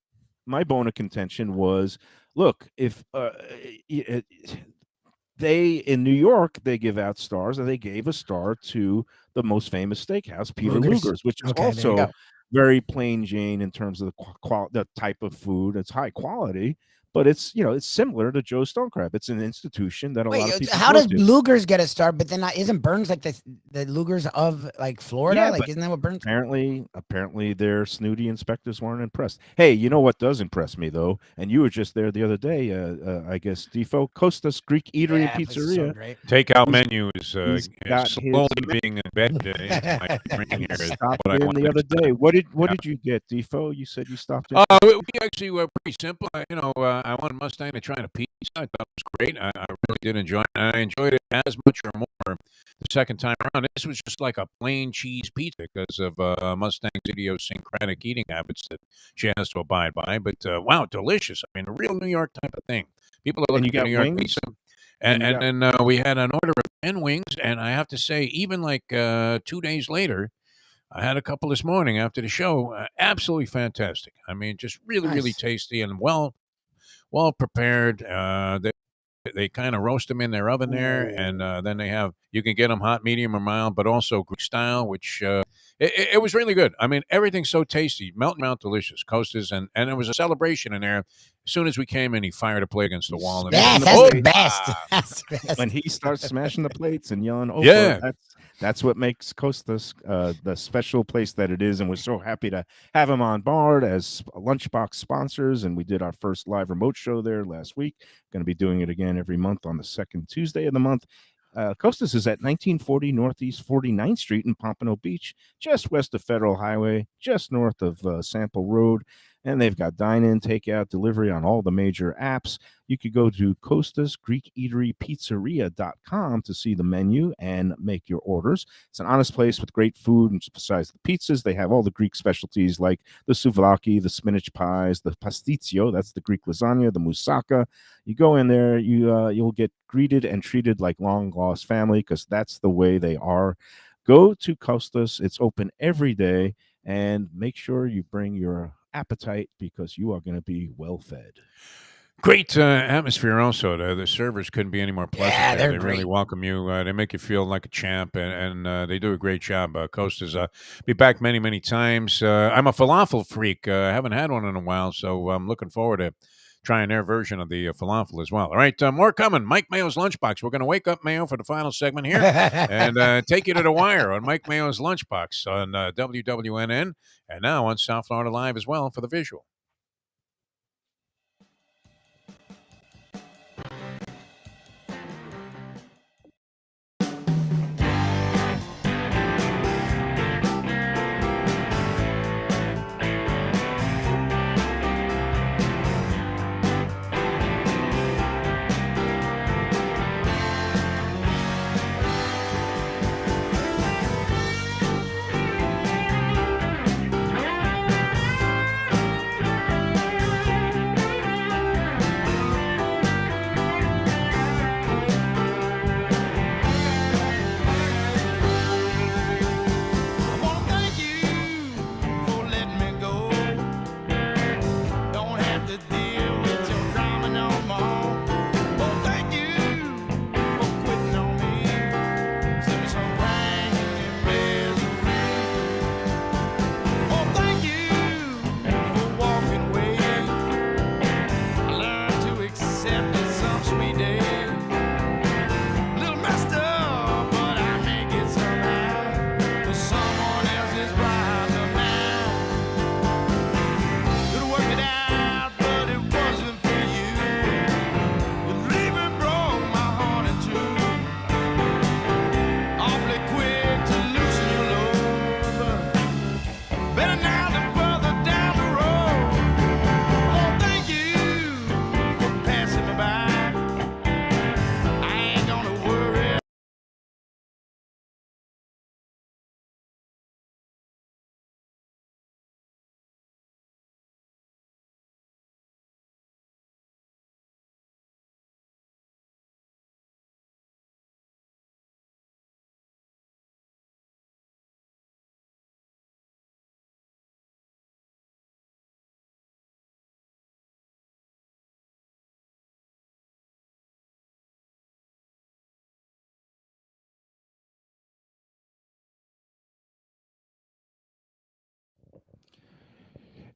my bone of contention was, look, if they in New York, they give out stars, and they gave a star to the most famous steakhouse, Peter Luger's, which is Okay, there you also go. very plain Jane in terms of the type of food. It's high quality, but it's it's similar to Joe Stone Crab. It's an institution that a lot of Wait, people how go does to. Luger's get a star? But then isn't Burns like the Luger's of like Florida? Yeah, Like, but isn't that what Burns? Apparently, their snooty inspectors weren't impressed. Hey, you know what does impress me though? And you were just there the other day. I guess Defo Costa's Greek Eatery Yeah, and place is so Pizzeria. great. Takeout He's- menu is he's got slowly his- being embedded into my brain here. is Stopped what I in want the to other say. day. What Yeah. did you get, Defo? You said you stopped in. We actually were pretty simple. I wanted Mustang to try a pizza. I thought it was great. I really did enjoy it. And I enjoyed it as much or more the second time around. This was just like a plain cheese pizza because of Mustang's idiosyncratic eating habits that she has to abide by. But wow, delicious. I mean, a real New York type of thing. People are And looking you for got New York wings? pizza. And you And then we had an order of 10 wings. And I have to say, even like 2 days later, I had a couple this morning after the show. Absolutely fantastic. I mean, just really, really Nice. tasty and well prepared. They kind of roast them in their oven there, and then you can get them hot, medium, or mild, but also Greek style, which it was really good. I mean, everyth's so tasty, melting out, delicious. Costas, and it was a celebration in there. As soon as we came in, he fired a plate against the wall. And Yes, the that's plate. the best. That's the best. when he starts smashing the plates and yelling "Oprah," Yeah. that's what makes Costas the special place that it is. And we're so happy to have him on board as Lunchbox sponsors. And we did our first live remote show there last week. Going to be doing it again every month on the second Tuesday of the month. Costas is at 1940 Northeast 49th Street in Pompano Beach, just west of Federal Highway, just north of Sample Road. And they've got dine-in, takeout, delivery on all the major apps. You could go to Costa's Greek Eatery Pizzeria.com to see the menu and make your orders. It's an honest place with great food. And besides the pizzas, they have all the Greek specialties like the souvlaki, the spinach pies, the pasticcio, that's the Greek lasagna, the moussaka. You go in there, you'll get greeted and treated like long-lost family because that's the way they are. Go to Costa's. It's open every day. And make sure you bring your appetite because you are going to be well fed. Great atmosphere also. The servers couldn't be any more pleasant. Yeah, there. they're They really great. welcome you. They make you feel like a champ, and they do a great job. Costa's be back many, many times. I'm a falafel freak. I haven't had one in a while, so I'm looking forward to trying their version of the falafel as well. All right, more coming. Mike Mayo's Lunchbox. We're going to wake up Mayo for the final segment here and take you to the wire on Mike Mayo's Lunchbox on WWNN and now on South Florida Live as well for the visual.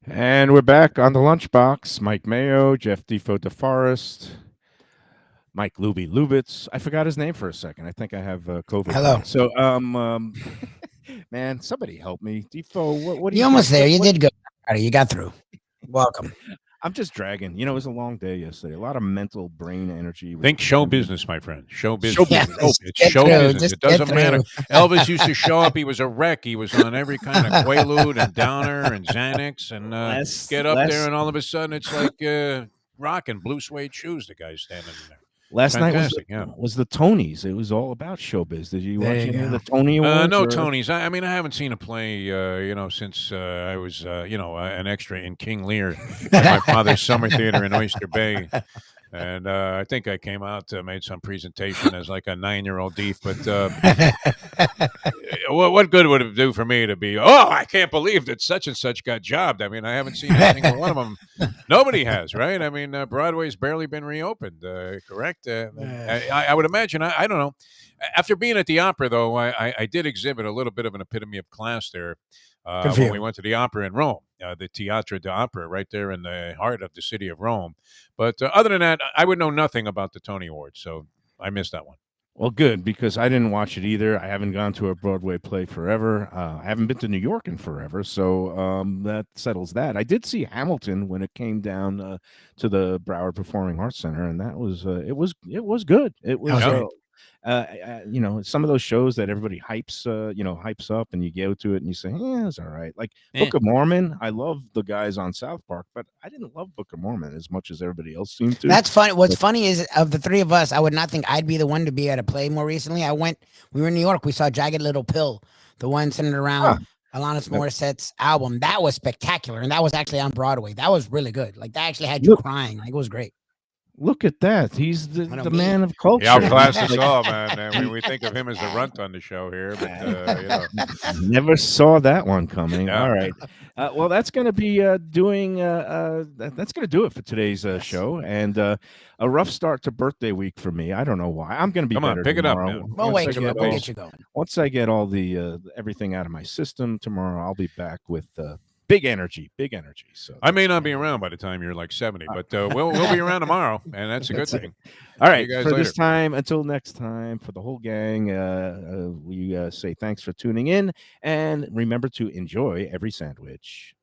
And we're back on the Lunchbox. Mike Mayo, Jeff Defo DeForest, Mike Lubie Lubitz. I forgot his name for a second. I think I have COVID. Hello. So, man, somebody help me. Defo, what do You you almost think? there. You did good. You got through. Welcome. I'm just dragging. You know, it was a long day yesterday. A lot of mental brain energy. Think show business, my friend. Show business. Yeah, It's get show through, business. just It doesn't get matter. through. Elvis used to show up. He was a wreck. He was on every kind of Quaalude and Downer and Xanax and get up there, and all of a sudden it's like rocking blue suede shoes. The guy's standing there. Last night Fantastic, was the Tonys. It was all about showbiz. Did you There watch you any of go. the Tony Awards? No or- Tonys. I mean, I haven't seen a play, since I was, an extra in King Lear at my father's summer theater in Oyster Bay. And I think I came out, made some presentation as like a 9-year-old thief. But what good would it do for me to be, I can't believe that such and such got jobbed. I mean, I haven't seen a single one of them. Nobody has, right? I mean, Broadway's barely been reopened, correct? I would imagine, I don't know. After being at the opera, though, I did exhibit a little bit of an epitome of class there Good for when you. we went to the opera in Rome, the Teatro d'Opera, right there in the heart of the city of Rome. But other than that, I would know nothing about the Tony Awards, so I missed that one. Well, good, because I didn't watch it either. I haven't gone to a Broadway play forever. I haven't been to New York in forever, so that settles that. I did see Hamilton when it came down to the Broward Performing Arts Center, and that was it was good. It was. Okay. Some of those shows that everybody hypes up, and you go to it and you say, "Yeah, it's all right." Like Eh. Book of Mormon, I love the guys on South Park, but I didn't love Book of Mormon as much as everybody else seemed to. That's funny. What's funny is of the three of us, I would not think I'd be the one to be at a play more recently. We were in New York. We saw Jagged Little Pill, the one centered around Alanis Morissette's album. That was spectacular. And that was actually on Broadway. That was really good. Like that actually had you crying. Like it was great. Look at that. He's the I know the me. man of culture. Yeah, outclass us all, man. We think of him as the runt on the show here, but Never saw that one coming. Yeah. All right. Well, that's going to be that's going to do it for today's show, and a rough start to birthday week for me. I don't know why. I'm going to be Come on, better pick it up, tomorrow. man. We'll Once I wake you get up. We'll all- get you going. Once I get all the everything out of my system tomorrow, I'll be back with big energy. So I may not be around by the time you're like 70, but we'll be around tomorrow, and that's a good That's it. thing. All See right, you guys for later. this time, until next time, for the whole gang, we say thanks for tuning in, and remember to enjoy every sandwich.